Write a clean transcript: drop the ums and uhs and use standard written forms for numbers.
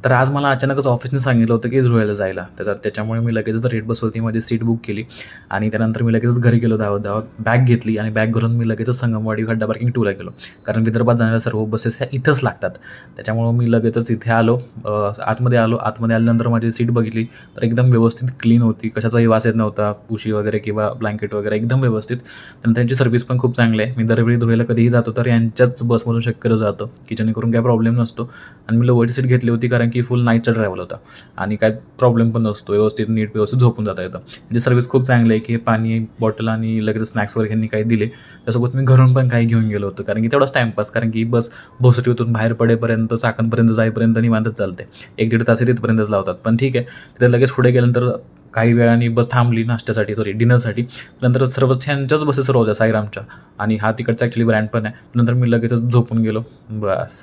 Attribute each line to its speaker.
Speaker 1: तर आज मला अचानकच ऑफिसने सांगितलं होतं की धुळ्याला जायला. तर त्याच्यामुळे मी लगेचच रेड बसवरती माझी सीट बुक केली आणि त्यानंतर मी लगेचच घरी गेलो धावत-धावत. बॅग घेतली आणि बॅग भरून मी लगेचच संगमवाडी खड्डा पार्किंग 2ला गेलो. कारण विदर्भात जाणाऱ्या सर्व बसेस ह्या इथंच लागतात. त्याच्यामुळं मी लगेचच इथे आलो. आतमध्ये आलो. आतमध्ये आल्यानंतर माझी सीट बघितली तर एकदम व्यवस्थित क्लीन होती. कशाचाही वास येत नव्हता. उशी वगैरे किंवा ब्लँकेट वगैरे एकदम व्यवस्थित. आणि त्यांची सर्व्हिस पण खूप चांगली आहे. मी दरवेळी धुळ्याला कधीही जातो तर यांच्याच बसमधून शक्यतो जातो की जेणेकरून काही प्रॉब्लेम नसतो. आणि मी लोवरची सीट घेतली होती कारण की फुल नाईटचा ट्रॅव्हल होता आणि काय प्रॉब्लेम पण नसतो. व्यवस्थित नीट व्यवस्थित झोपून जाता येतं. म्हणजे सर्व्हिस खूप चांगली आहे की पाणी बॉटल आणि लगेच स्नॅक्स वगैरे ह्यांनी काही दिले. त्यासोबत मी घरून पण काही घेऊन गेलो होतो कारण की तेवढाच टाईमपास. कारण की बस भोसरीतून बाहेर पडेपर्यंत चाकणपर्यंत जाईपर्यंत निवांतच चालते. 1-1.5 तास तिथपर्यंतच लावतात. पण ठीक आहे. तिथे लगेच पुढे गेल्यानंतर काही वेळाने बस थांबली नाश्त्यासाठी डिनरसाठी. नंतर सर्वच ह्यांच्याच बसेस सुरू होत्या साईरामच्या आणि हा तिकडचा ॲक्च्युली ब्रँड पण आहे. नंतर मी लगेचच झोपून गेलो. बस.